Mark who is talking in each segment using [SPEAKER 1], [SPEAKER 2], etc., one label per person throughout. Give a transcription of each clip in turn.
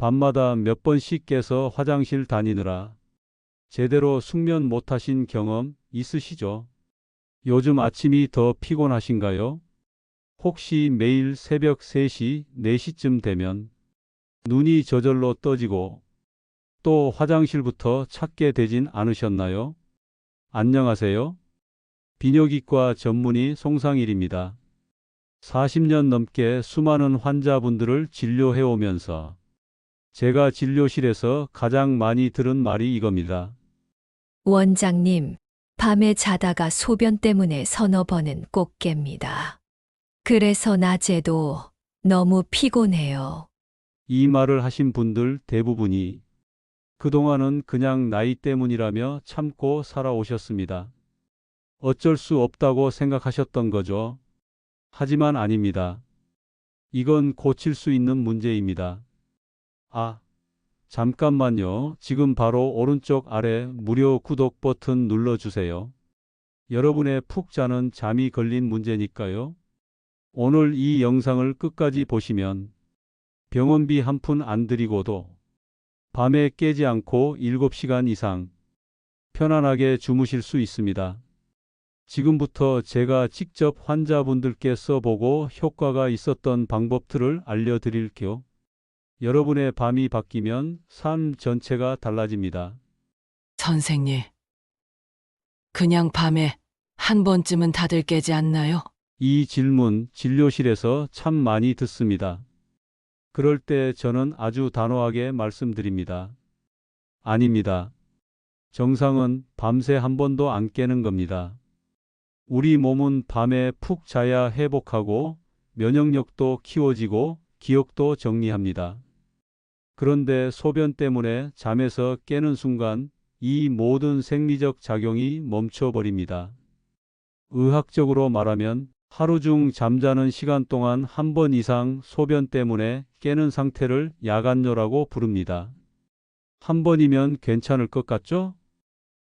[SPEAKER 1] 밤마다 몇 번씩 깨서 화장실 다니느라 제대로 숙면 못하신 경험 있으시죠? 요즘 아침이 더 피곤하신가요? 혹시 매일 새벽 3시, 4시쯤 되면 눈이 저절로 떠지고 또 화장실부터 찾게 되진 않으셨나요? 안녕하세요. 비뇨기과 전문의 송상일입니다. 40년 넘게 수많은 환자분들을 진료해 오면서 제가 진료실에서 가장 많이 들은 말이 이겁니다.
[SPEAKER 2] 원장님, 밤에 자다가 소변 때문에 서너 번은 꼭 깹니다. 그래서 낮에도 너무 피곤해요.
[SPEAKER 1] 이 말을 하신 분들 대부분이 그동안은 그냥 나이 때문이라며 참고 살아오셨습니다. 어쩔 수 없다고 생각하셨던 거죠. 하지만 아닙니다. 이건 고칠 수 있는 문제입니다. 아, 잠깐만요. 지금 바로 오른쪽 아래 무료 구독 버튼 눌러주세요. 여러분의 푹 자는 잠이 걸린 문제니까요. 오늘 이 영상을 끝까지 보시면 병원비 한 푼 안 들이고도 밤에 깨지 않고 7시간 이상 편안하게 주무실 수 있습니다. 지금부터 제가 직접 환자분들께 써보고 효과가 있었던 방법들을 알려드릴게요. 여러분의 밤이 바뀌면 삶 전체가 달라집니다.
[SPEAKER 3] 선생님, 그냥 밤에 한 번쯤은 다들 깨지 않나요?
[SPEAKER 1] 이 질문 진료실에서 참 많이 듣습니다. 그럴 때 저는 아주 단호하게 말씀드립니다. 아닙니다. 정상은 밤새 한 번도 안 깨는 겁니다. 우리 몸은 밤에 푹 자야 회복하고 면역력도 키워지고 기억도 정리합니다. 그런데 소변 때문에 잠에서 깨는 순간 이 모든 생리적 작용이 멈춰버립니다. 의학적으로 말하면 하루 중 잠자는 시간 동안 한 번 이상 소변 때문에 깨는 상태를 야간뇨라고 부릅니다. 한 번이면 괜찮을 것 같죠?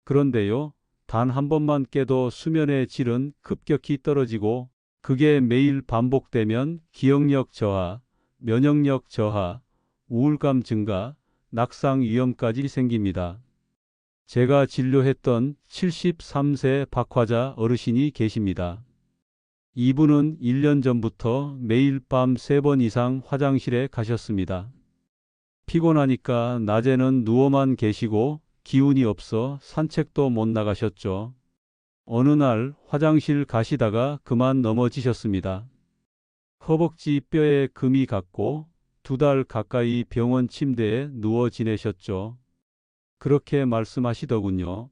[SPEAKER 1] 그런데요, 단 한 번만 깨도 수면의 질은 급격히 떨어지고 그게 매일 반복되면 기억력 저하, 면역력 저하, 우울감 증가, 낙상 위험까지 생깁니다. 제가 진료했던 73세 박화자 어르신이 계십니다. 이분은 1년 전부터 매일 밤 3번 이상 화장실에 가셨습니다. 피곤하니까 낮에는 누워만 계시고 기운이 없어 산책도 못 나가셨죠. 어느 날 화장실 가시다가 그만 넘어지셨습니다. 허벅지 뼈에 금이 갔고 2달 가까이 병원 침대에 누워 지내셨죠. 그렇게 말씀하시더군요.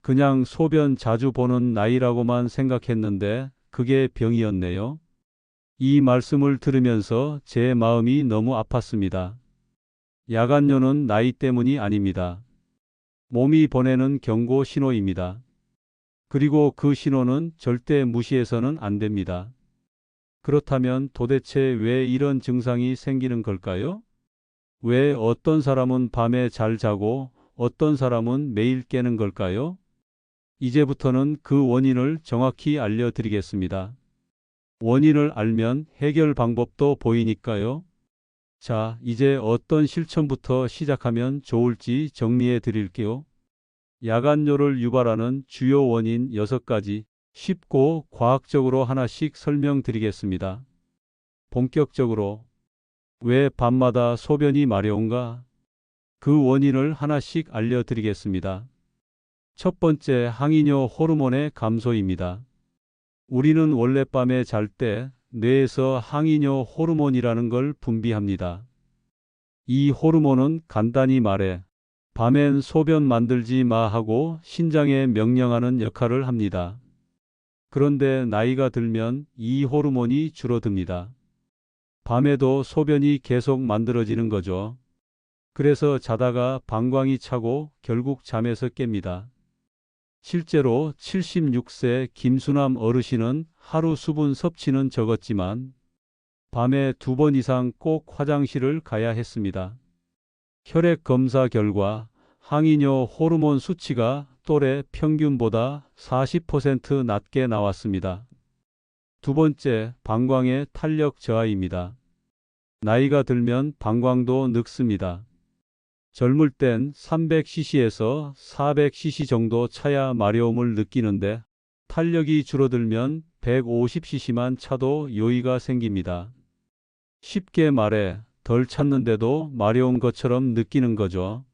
[SPEAKER 1] 그냥 소변 자주 보는 나이라고만 생각했는데 그게 병이었네요. 이 말씀을 들으면서 제 마음이 너무 아팠습니다. 야간뇨는 나이 때문이 아닙니다. 몸이 보내는 경고 신호입니다. 그리고 그 신호는 절대 무시해서는 안 됩니다. 그렇다면 도대체 왜 이런 증상이 생기는 걸까요? 왜 어떤 사람은 밤에 잘 자고 어떤 사람은 매일 깨는 걸까요? 이제부터는 그 원인을 정확히 알려드리겠습니다. 원인을 알면 해결 방법도 보이니까요. 자, 이제 어떤 실천부터 시작하면 좋을지 정리해 드릴게요. 야간뇨를 유발하는 주요 원인 6가지 쉽고 과학적으로 하나씩 설명드리겠습니다. 본격적으로 왜 밤마다 소변이 마려운가? 그 원인을 하나씩 알려드리겠습니다. 첫 번째, 항이뇨 호르몬의 감소입니다. 우리는 원래 밤에 잘 때 뇌에서 항이뇨 호르몬이라는 걸 분비합니다. 이 호르몬은 간단히 말해 밤엔 소변 만들지 마 하고 신장에 명령하는 역할을 합니다. 그런데 나이가 들면 이 호르몬이 줄어듭니다. 밤에도 소변이 계속 만들어지는 거죠. 그래서 자다가 방광이 차고 결국 잠에서 깹니다. 실제로 76세 김수남 어르신은 하루 수분 섭취는 적었지만 밤에 2번 이상 꼭 화장실을 가야 했습니다. 혈액 검사 결과 항이뇨 호르몬 수치가 또래 평균보다 40% 낮게 나왔습니다. 두 번째, 방광의 탄력 저하입니다. 나이가 들면 방광도 늙습니다. 젊을 땐 300cc에서 400cc 정도 차야 마려움을 느끼는데 탄력이 줄어들면 150cc만 차도 요의가 생깁니다. 쉽게 말해 덜 찼는데도 마려운 것처럼 느끼는 거죠.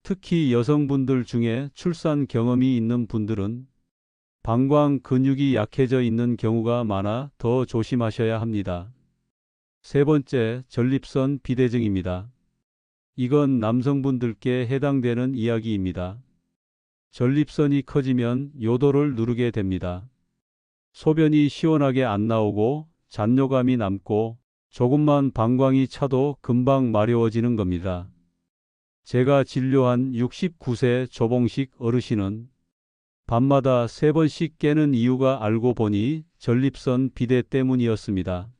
[SPEAKER 1] 특히 여성분들 중에 출산 경험이 있는 분들은 방광 근육이 약해져 있는 경우가 많아 더 조심하셔야 합니다. 세 번째, 전립선 비대증입니다. 이건 남성분들께 해당되는 이야기입니다. 전립선이 커지면 요도를 누르게 됩니다. 소변이 시원하게 안 나오고 잔뇨감이 남고 조금만 방광이 차도 금방 마려워지는 겁니다. 제가 진료한 69세 조봉식 어르신은 밤마다 3번씩 깨는 이유가 알고 보니 전립선 비대 때문이었습니다.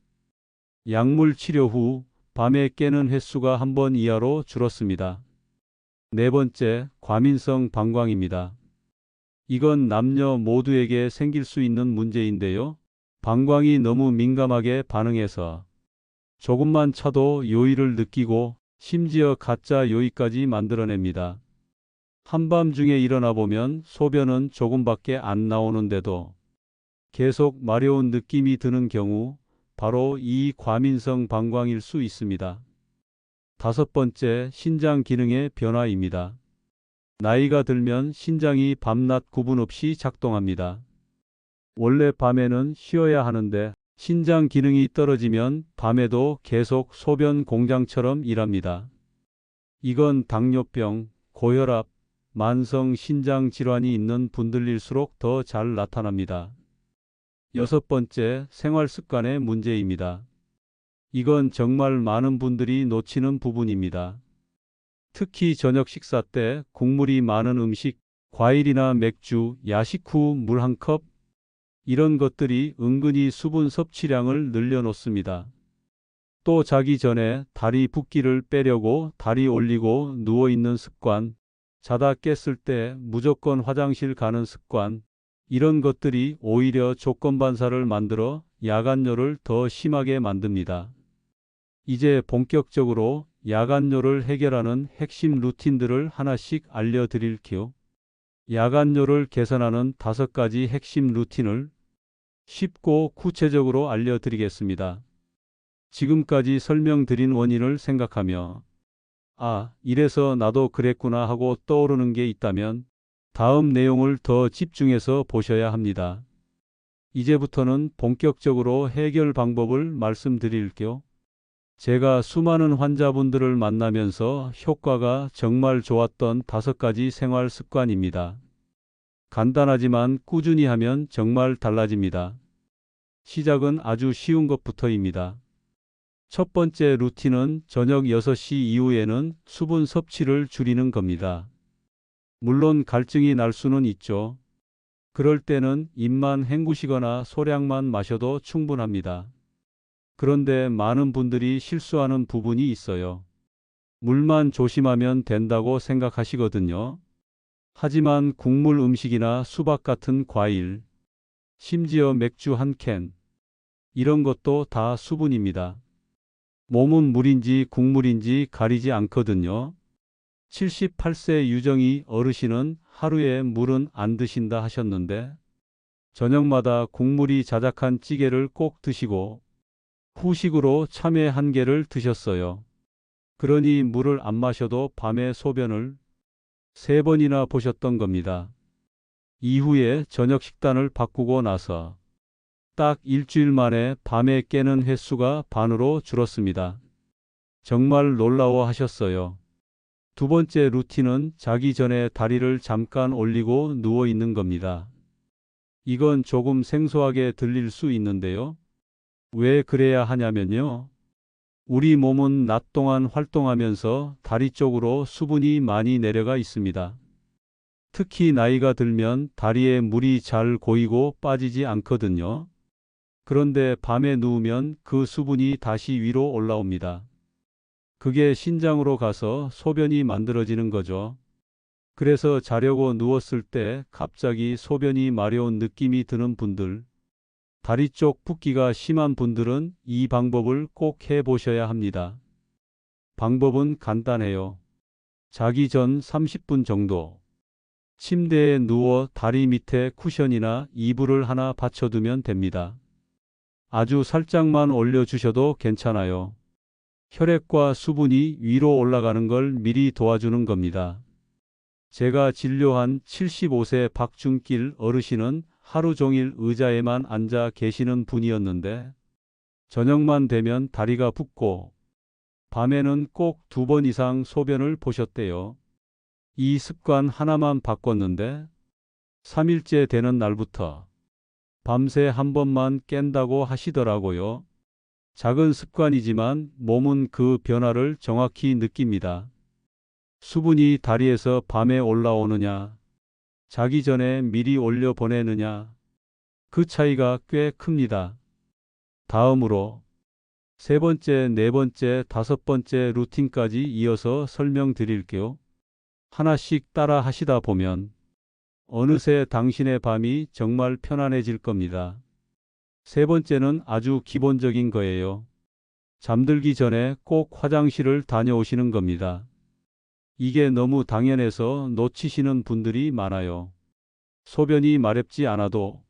[SPEAKER 1] 약물 치료 후 밤에 깨는 횟수가 1번 이하로 줄었습니다. 네 번째, 과민성 방광입니다. 이건 남녀 모두에게 생길 수 있는 문제인데요. 방광이 너무 민감하게 반응해서 조금만 차도 요의를 느끼고 심지어 가짜 요의까지 만들어냅니다. 한밤중에 일어나 보면 소변은 조금밖에 안 나오는데도 계속 마려운 느낌이 드는 경우 바로 이 과민성 방광일 수 있습니다. 다섯 번째, 신장 기능의 변화입니다. 나이가 들면 신장이 밤낮 구분 없이 작동합니다. 원래 밤에는 쉬어야 하는데 신장 기능이 떨어지면 밤에도 계속 소변 공장처럼 일합니다. 이건 당뇨병, 고혈압, 만성 신장 질환이 있는 분들일수록 더 잘 나타납니다. 여섯 번째, 생활 습관의 문제입니다. 이건 정말 많은 분들이 놓치는 부분입니다. 특히 저녁 식사 때 국물이 많은 음식, 과일이나 맥주, 야식 후 물 한 컵, 이런 것들이 은근히 수분 섭취량을 늘려놓습니다. 또 자기 전에 다리 붓기를 빼려고 다리 올리고 누워있는 습관, 자다 깼을 때 무조건 화장실 가는 습관, 이런 것들이 오히려 조건반사를 만들어 야간뇨를 더 심하게 만듭니다. 이제 본격적으로 야간뇨를 해결하는 핵심 루틴들을 하나씩 알려드릴게요. 야간뇨를 개선하는 5가지 핵심 루틴을 쉽고 구체적으로 알려드리겠습니다. 지금까지 설명드린 원인을 생각하며 이래서 나도 그랬구나 하고 떠오르는 게 있다면 다음 내용을 더 집중해서 보셔야 합니다. 이제부터는 본격적으로 해결 방법을 말씀드릴게요. 제가 수많은 환자분들을 만나면서 효과가 정말 좋았던 5가지 생활 습관입니다. 간단하지만 꾸준히 하면 정말 달라집니다. 시작은 아주 쉬운 것부터입니다. 첫 번째 루틴은 저녁 6시 이후에는 수분 섭취를 줄이는 겁니다. 물론 갈증이 날 수는 있죠. 그럴 때는 입만 헹구시거나 소량만 마셔도 충분합니다. 그런데 많은 분들이 실수하는 부분이 있어요. 물만 조심하면 된다고 생각하시거든요. 하지만 국물 음식이나 수박 같은 과일, 심지어 맥주 한 캔, 이런 것도 다 수분입니다. 몸은 물인지 국물인지 가리지 않거든요. 78세 유정희 어르신은 하루에 물은 안 드신다 하셨는데 저녁마다 국물이 자작한 찌개를 꼭 드시고 후식으로 참외 1개를 드셨어요. 그러니 물을 안 마셔도 밤에 소변을 3번이나 보셨던 겁니다. 이후에 저녁 식단을 바꾸고 나서 딱 일주일 만에 밤에 깨는 횟수가 반으로 줄었습니다. 정말 놀라워하셨어요. 두 번째 루틴은 자기 전에 다리를 잠깐 올리고 누워 있는 겁니다. 이건 조금 생소하게 들릴 수 있는데요. 왜 그래야 하냐면요. 우리 몸은 낮 동안 활동하면서 다리 쪽으로 수분이 많이 내려가 있습니다. 특히 나이가 들면 다리에 물이 잘 고이고 빠지지 않거든요. 그런데 밤에 누우면 그 수분이 다시 위로 올라옵니다. 그게 신장으로 가서 소변이 만들어지는 거죠. 그래서 자려고 누웠을 때 갑자기 소변이 마려운 느낌이 드는 분들, 다리 쪽 붓기가 심한 분들은 이 방법을 꼭 해보셔야 합니다. 방법은 간단해요. 자기 전 30분 정도 침대에 누워 다리 밑에 쿠션이나 이불을 하나 받쳐두면 됩니다. 아주 살짝만 올려주셔도 괜찮아요. 혈액과 수분이 위로 올라가는 걸 미리 도와주는 겁니다. 제가 진료한 75세 박준길 어르신은 하루 종일 의자에만 앉아 계시는 분이었는데 저녁만 되면 다리가 붓고 밤에는 꼭 2번 이상 소변을 보셨대요. 이 습관 하나만 바꿨는데 3일째 되는 날부터 밤새 한 번만 깬다고 하시더라고요. 작은 습관이지만 몸은 그 변화를 정확히 느낍니다. 수분이 다리에서 밤에 올라오느냐, 자기 전에 미리 올려 보내느냐, 그 차이가 꽤 큽니다. 다음으로 세 번째, 네 번째, 다섯 번째 루틴까지 이어서 설명드릴게요. 하나씩 따라 하시다 보면 어느새 당신의 밤이 정말 편안해질 겁니다. 세 번째는 아주 기본적인 거예요. 잠들기 전에 꼭 화장실을 다녀오시는 겁니다. 이게 너무 당연해서 놓치시는 분들이 많아요. 소변이 마렵지 않아도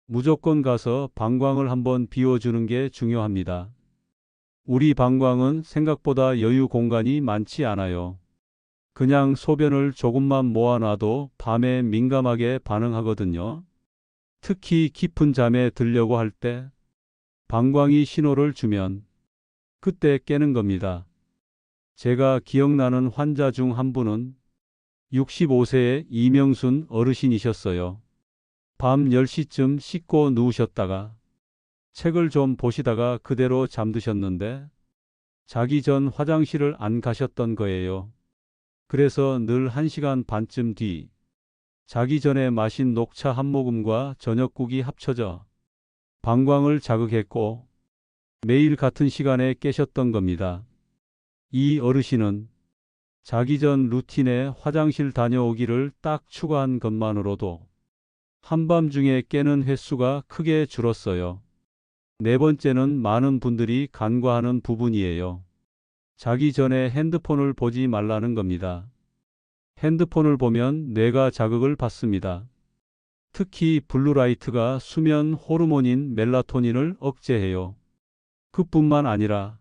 [SPEAKER 1] 무조건 가서 방광을 한번 비워주는 게 중요합니다. 우리 방광은 생각보다 여유 공간이 많지 않아요. 그냥 소변을 조금만 모아놔도 밤에 민감하게 반응하거든요. 특히 깊은 잠에 들려고 할 때 방광이 신호를 주면 그때 깨는 겁니다. 제가 기억나는 환자 중 한 분은 65세의 이명순 어르신이셨어요. 밤 10시쯤 씻고 누우셨다가 책을 좀 보시다가 그대로 잠드셨는데 자기 전 화장실을 안 가셨던 거예요. 그래서 늘 1시간 반쯤 뒤 자기 전에 마신 녹차 한 모금과 저녁국이 합쳐져 방광을 자극했고 매일 같은 시간에 깨셨던 겁니다. 이 어르신은 자기 전 루틴에 화장실 다녀오기를 딱 추가한 것만으로도 한밤중에 깨는 횟수가 크게 줄었어요. 네 번째는 많은 분들이 간과하는 부분이에요. 자기 전에 핸드폰을 보지 말라는 겁니다. 핸드폰을 보면 뇌가 자극을 받습니다. 특히 블루라이트가 수면 호르몬인 멜라토닌을 억제해요. 그뿐만 아니라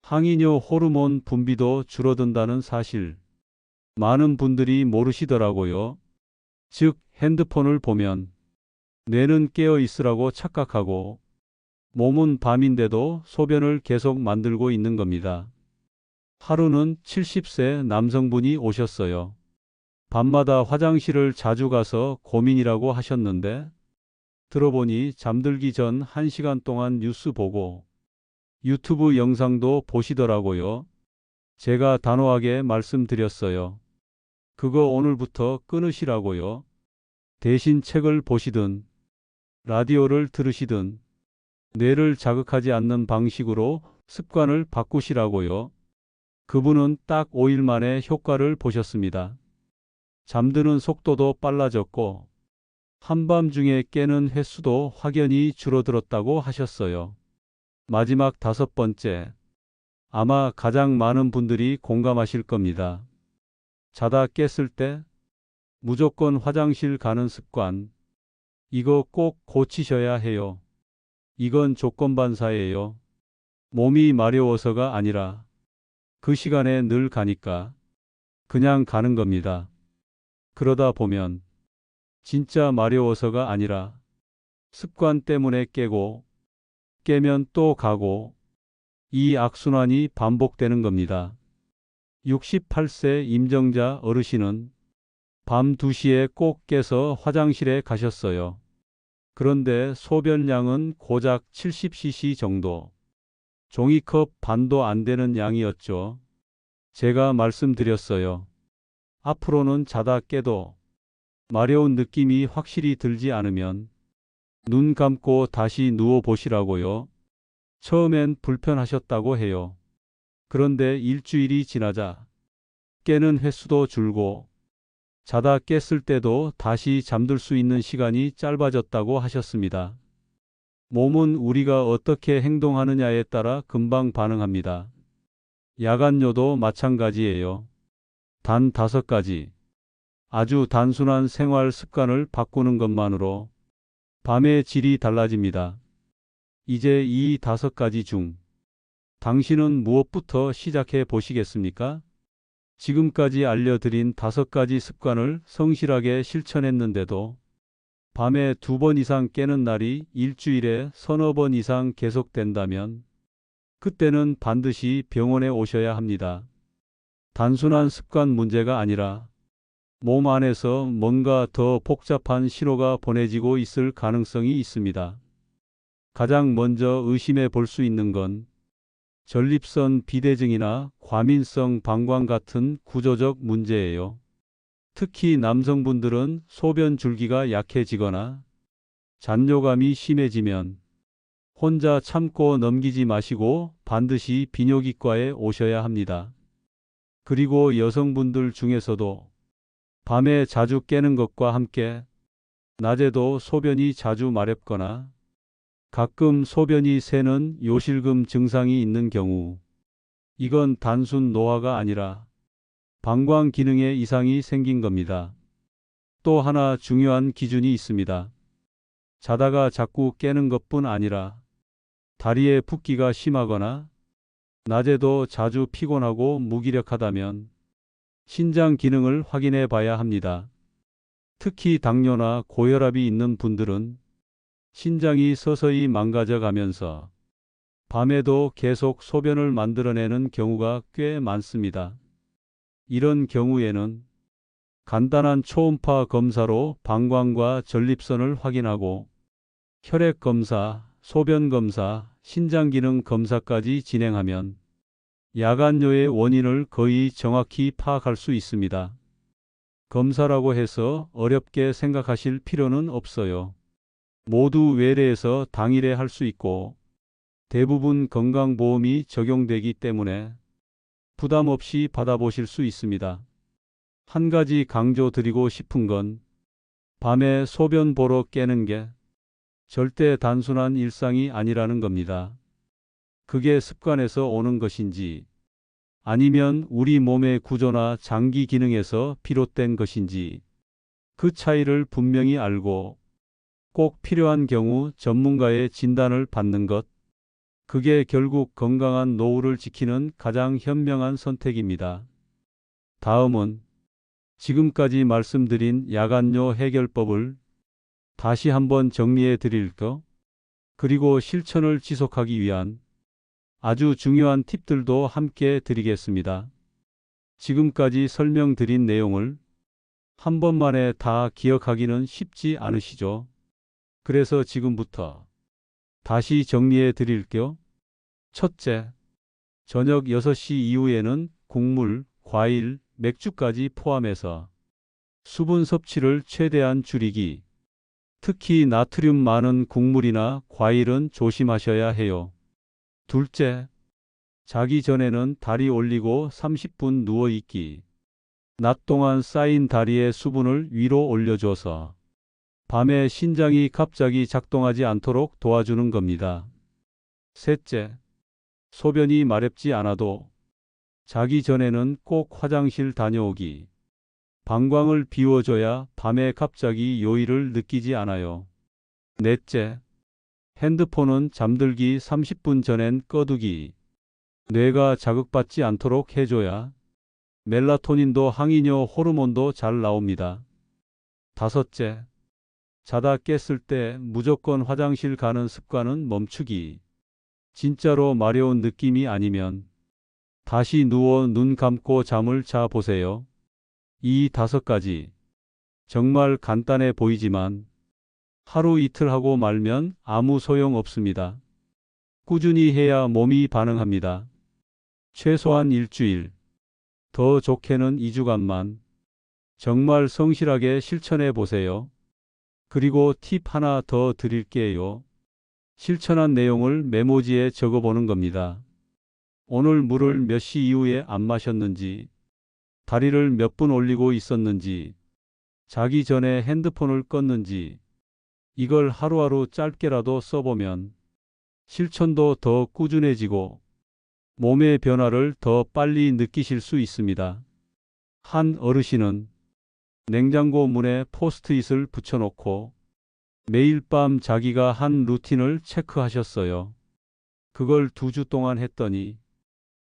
[SPEAKER 1] 항이뇨 호르몬 분비도 줄어든다는 사실 많은 분들이 모르시더라고요. 즉 핸드폰을 보면 뇌는 깨어 있으라고 착각하고 몸은 밤인데도 소변을 계속 만들고 있는 겁니다. 하루는 70세 남성분이 오셨어요. 밤마다 화장실을 자주 가서 고민이라고 하셨는데 들어보니 잠들기 전 1시간 동안 뉴스 보고 유튜브 영상도 보시더라고요. 제가 단호하게 말씀드렸어요. 그거 오늘부터 끊으시라고요. 대신 책을 보시든 라디오를 들으시든 뇌를 자극하지 않는 방식으로 습관을 바꾸시라고요. 그분은 딱 5일 만에 효과를 보셨습니다. 잠드는 속도도 빨라졌고 한밤중에 깨는 횟수도 확연히 줄어들었다고 하셨어요. 마지막 다섯 번째, 아마 가장 많은 분들이 공감하실 겁니다. 자다 깼을 때 무조건 화장실 가는 습관, 이거 꼭 고치셔야 해요. 이건 조건반사예요. 몸이 마려워서가 아니라 그 시간에 늘 가니까 그냥 가는 겁니다. 그러다 보면 진짜 마려워서가 아니라 습관 때문에 깨고 깨면 또 가고 이 악순환이 반복되는 겁니다. 68세 임정자 어르신은 밤 2시에 꼭 깨서 화장실에 가셨어요. 그런데 소변량은 고작 70cc 정도. 종이컵 반도 안 되는 양이었죠. 제가 말씀드렸어요. 앞으로는 자다 깨도 마려운 느낌이 확실히 들지 않으면 눈 감고 다시 누워 보시라고요. 처음엔 불편하셨다고 해요. 그런데 일주일이 지나자 깨는 횟수도 줄고 자다 깼을 때도 다시 잠들 수 있는 시간이 짧아졌다고 하셨습니다. 몸은 우리가 어떻게 행동하느냐에 따라 금방 반응합니다. 야간뇨도 마찬가지예요. 단 5가지. 아주 단순한 생활 습관을 바꾸는 것만으로 밤의 질이 달라집니다. 이제 이 5가지 중 당신은 무엇부터 시작해 보시겠습니까? 지금까지 알려드린 5가지 습관을 성실하게 실천했는데도 밤에 2번 이상 깨는 날이 일주일에 서너 번 이상 계속된다면 그때는 반드시 병원에 오셔야 합니다. 단순한 습관 문제가 아니라 몸 안에서 뭔가 더 복잡한 신호가 보내지고 있을 가능성이 있습니다. 가장 먼저 의심해 볼 수 있는 건 전립선 비대증이나 과민성 방광 같은 구조적 문제예요. 특히 남성분들은 소변 줄기가 약해지거나 잔뇨감이 심해지면 혼자 참고 넘기지 마시고 반드시 비뇨기과에 오셔야 합니다. 그리고 여성분들 중에서도 밤에 자주 깨는 것과 함께 낮에도 소변이 자주 마렵거나 가끔 소변이 새는 요실금 증상이 있는 경우, 이건 단순 노화가 아니라 방광 기능에 이상이 생긴 겁니다. 또 하나 중요한 기준이 있습니다. 자다가 자꾸 깨는 것뿐 아니라 다리에 붓기가 심하거나 낮에도 자주 피곤하고 무기력하다면 신장 기능을 확인해 봐야 합니다. 특히 당뇨나 고혈압이 있는 분들은 신장이 서서히 망가져 가면서 밤에도 계속 소변을 만들어내는 경우가 꽤 많습니다. 이런 경우에는 간단한 초음파 검사로 방광과 전립선을 확인하고 혈액 검사, 소변 검사, 신장 기능 검사까지 진행하면 야간뇨의 원인을 거의 정확히 파악할 수 있습니다. 검사라고 해서 어렵게 생각하실 필요는 없어요. 모두 외래에서 당일에 할 수 있고 대부분 건강보험이 적용되기 때문에 부담 없이 받아보실 수 있습니다. 한 가지 강조드리고 싶은 건 밤에 소변 보러 깨는 게 절대 단순한 일상이 아니라는 겁니다. 그게 습관에서 오는 것인지 아니면 우리 몸의 구조나 장기 기능에서 비롯된 것인지 그 차이를 분명히 알고 꼭 필요한 경우 전문가의 진단을 받는 것, 그게 결국 건강한 노후를 지키는 가장 현명한 선택입니다. 다음은 지금까지 말씀드린 야간뇨 해결법을 다시 한번 정리해 드릴까? 그리고 실천을 지속하기 위한 아주 중요한 팁들도 함께 드리겠습니다. 지금까지 설명드린 내용을 한 번만에 다 기억하기는 쉽지 않으시죠? 그래서 지금부터 다시 정리해 드릴게요. 첫째, 저녁 6시 이후에는 국물, 과일, 맥주까지 포함해서 수분 섭취를 최대한 줄이기. 특히 나트륨 많은 국물이나 과일은 조심하셔야 해요. 둘째, 자기 전에는 다리 올리고 30분 누워 있기. 낮 동안 쌓인 다리의 수분을 위로 올려줘서 밤에 신장이 갑자기 작동하지 않도록 도와주는 겁니다. 셋째, 소변이 마렵지 않아도 자기 전에는 꼭 화장실 다녀오기. 방광을 비워줘야 밤에 갑자기 요일을 느끼지 않아요. 넷째, 핸드폰은 잠들기 30분 전엔 꺼두기. 뇌가 자극받지 않도록 해줘야 멜라토닌도 항이뇨 호르몬도 잘 나옵니다. 다섯째, 자다 깼을 때 무조건 화장실 가는 습관은 멈추기. 진짜로 마려운 느낌이 아니면 다시 누워 눈 감고 잠을 자 보세요. 이 5가지 정말 간단해 보이지만 하루 이틀 하고 말면 아무 소용 없습니다. 꾸준히 해야 몸이 반응합니다. 최소한 일주일, 더 좋게는 2주간만 정말 성실하게 실천해 보세요. 그리고 팁 하나 더 드릴게요. 실천한 내용을 메모지에 적어보는 겁니다. 오늘 물을 몇 시 이후에 안 마셨는지, 다리를 몇 분 올리고 있었는지, 자기 전에 핸드폰을 껐는지, 이걸 하루하루 짧게라도 써보면 실천도 더 꾸준해지고 몸의 변화를 더 빨리 느끼실 수 있습니다. 한 어르신은 냉장고 문에 포스트잇을 붙여놓고 매일 밤 자기가 한 루틴을 체크하셨어요. 그걸 2주 동안 했더니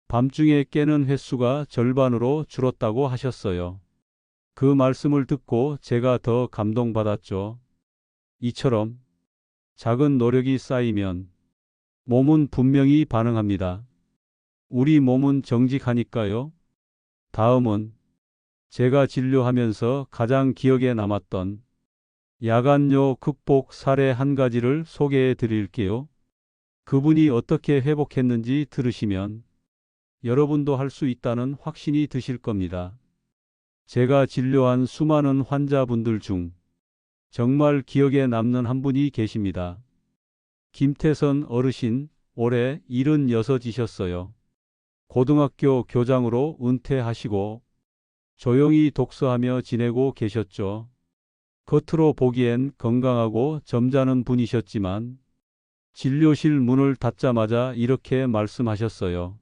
[SPEAKER 1] 밤중에 깨는 횟수가 절반으로 줄었다고 하셨어요. 그 말씀을 듣고 제가 더 감동받았죠. 이처럼 작은 노력이 쌓이면 몸은 분명히 반응합니다. 우리 몸은 정직하니까요. 다음은 제가 진료하면서 가장 기억에 남았던 야간요 극복 사례 한 가지를 소개해 드릴게요. 그분이 어떻게 회복했는지 들으시면 여러분도 할 수 있다는 확신이 드실 겁니다. 제가 진료한 수많은 환자분들 중 정말 기억에 남는 한 분이 계십니다. 김태선 어르신, 올해 76이셨어요. 고등학교 교장으로 은퇴하시고 조용히 독서하며 지내고 계셨죠. 겉으로 보기엔 건강하고 점잖은 분이셨지만 진료실 문을 닫자마자 이렇게 말씀하셨어요.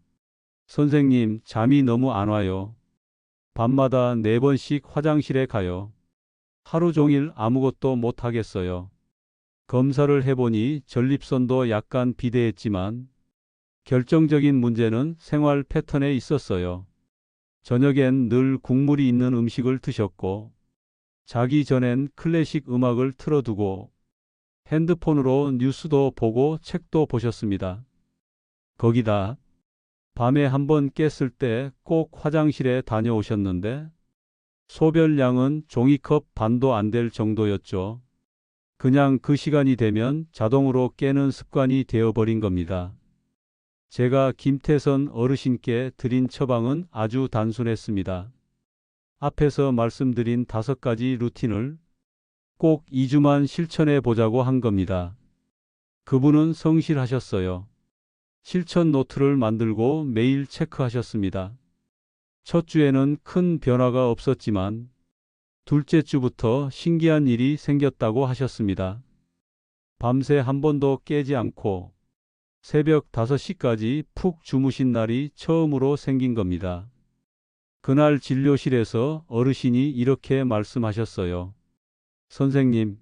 [SPEAKER 1] 선생님, 잠이 너무 안 와요. 밤마다 4번씩 화장실에 가요. 하루 종일 아무것도 못 하겠어요. 검사를 해보니 전립선도 약간 비대했지만 결정적인 문제는 생활 패턴에 있었어요. 저녁엔 늘 국물이 있는 음식을 드셨고 자기 전엔 클래식 음악을 틀어두고 핸드폰으로 뉴스도 보고 책도 보셨습니다. 거기다 밤에 한번 깼을 때 꼭 화장실에 다녀오셨는데 소변량은 종이컵 반도 안 될 정도였죠. 그냥 그 시간이 되면 자동으로 깨는 습관이 되어버린 겁니다. 제가 김태선 어르신께 드린 처방은 아주 단순했습니다. 앞에서 말씀드린 5가지 루틴을 꼭 2주만 실천해 보자고 한 겁니다. 그분은 성실하셨어요. 실천 노트를 만들고 매일 체크하셨습니다. 첫 주에는 큰 변화가 없었지만 둘째 주부터 신기한 일이 생겼다고 하셨습니다. 밤새 한 번도 깨지 않고 새벽 5시까지 푹 주무신 날이 처음으로 생긴 겁니다. 그날 진료실에서 어르신이 이렇게 말씀하셨어요. 선생님,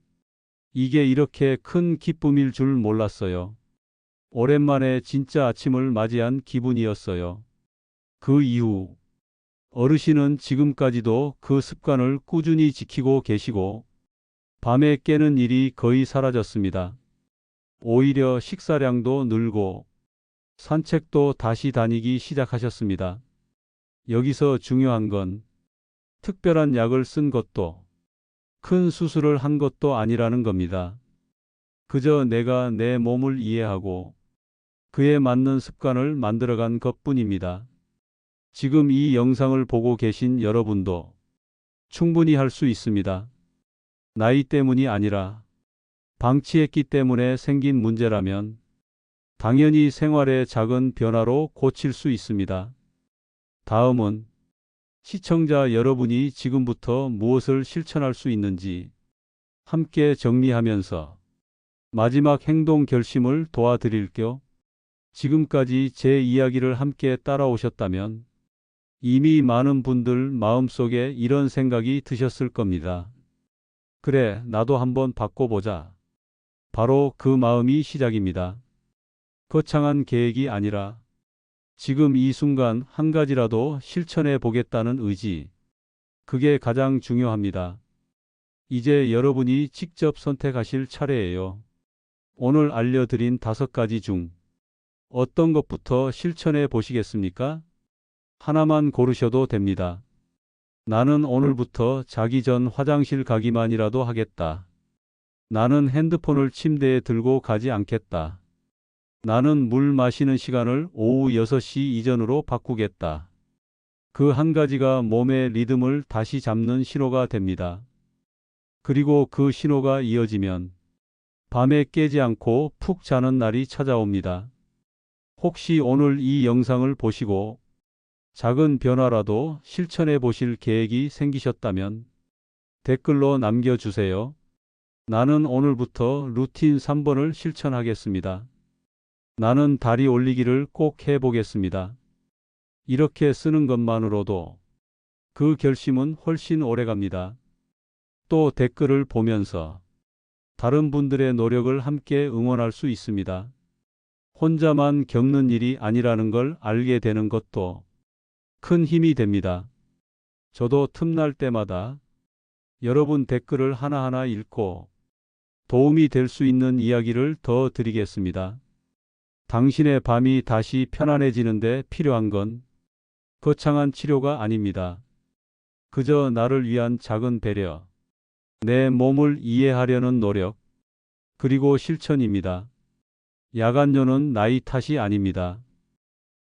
[SPEAKER 1] 이게 이렇게 큰 기쁨일 줄 몰랐어요. 오랜만에 진짜 아침을 맞이한 기분이었어요. 그 이후 어르신은 지금까지도 그 습관을 꾸준히 지키고 계시고 밤에 깨는 일이 거의 사라졌습니다. 오히려 식사량도 늘고 산책도 다시 다니기 시작하셨습니다. 여기서 중요한 건 특별한 약을 쓴 것도 큰 수술을 한 것도 아니라는 겁니다. 그저 내가 내 몸을 이해하고 그에 맞는 습관을 만들어간 것뿐입니다. 지금 이 영상을 보고 계신 여러분도 충분히 할 수 있습니다. 나이 때문이 아니라 방치했기 때문에 생긴 문제라면 당연히 생활의 작은 변화로 고칠 수 있습니다. 다음은 시청자 여러분이 지금부터 무엇을 실천할 수 있는지 함께 정리하면서 마지막 행동 결심을 도와드릴게요. 지금까지 제 이야기를 함께 따라오셨다면 이미 많은 분들 마음속에 이런 생각이 드셨을 겁니다. 그래, 나도 한번 바꿔보자. 바로 그 마음이 시작입니다. 거창한 계획이 아니라 지금 이 순간 한 가지라도 실천해 보겠다는 의지. 그게 가장 중요합니다. 이제 여러분이 직접 선택하실 차례예요. 오늘 알려드린 5가지 중 어떤 것부터 실천해 보시겠습니까? 하나만 고르셔도 됩니다. 나는 오늘부터 자기 전 화장실 가기만이라도 하겠다. 나는 핸드폰을 침대에 들고 가지 않겠다. 나는 물 마시는 시간을 오후 6시 이전으로 바꾸겠다. 그 한 가지가 몸의 리듬을 다시 잡는 신호가 됩니다. 그리고 그 신호가 이어지면 밤에 깨지 않고 푹 자는 날이 찾아옵니다. 혹시 오늘 이 영상을 보시고 작은 변화라도 실천해 보실 계획이 생기셨다면 댓글로 남겨주세요. 나는 오늘부터 루틴 3번을 실천하겠습니다. 나는 다리 올리기를 꼭 해보겠습니다. 이렇게 쓰는 것만으로도 그 결심은 훨씬 오래 갑니다. 또 댓글을 보면서 다른 분들의 노력을 함께 응원할 수 있습니다. 혼자만 겪는 일이 아니라는 걸 알게 되는 것도 큰 힘이 됩니다. 저도 틈날 때마다 여러분 댓글을 하나하나 읽고 도움이 될 수 있는 이야기를 더 드리겠습니다. 당신의 밤이 다시 편안해지는데 필요한 건 거창한 치료가 아닙니다. 그저 나를 위한 작은 배려, 내 몸을 이해하려는 노력, 그리고 실천입니다. 야간뇨는 나이 탓이 아닙니다.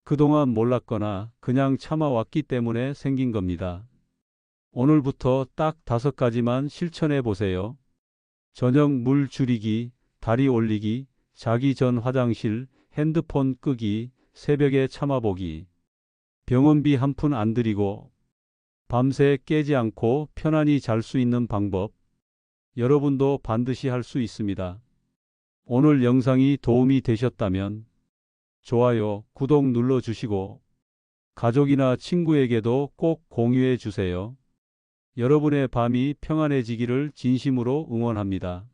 [SPEAKER 1] 그동안 몰랐거나 그냥 참아왔기 때문에 생긴 겁니다. 오늘부터 딱 5가지만 실천해 보세요. 저녁 물 줄이기, 다리 올리기, 자기 전 화장실, 핸드폰 끄기, 새벽에 참아보기. 병원비 한 푼 안 들이고 밤새 깨지 않고 편안히 잘 수 있는 방법. 여러분도 반드시 할 수 있습니다. 오늘 영상이 도움이 되셨다면 좋아요, 구독 눌러주시고 가족이나 친구에게도 꼭 공유해 주세요. 여러분의 밤이 평안해지기를 진심으로 응원합니다.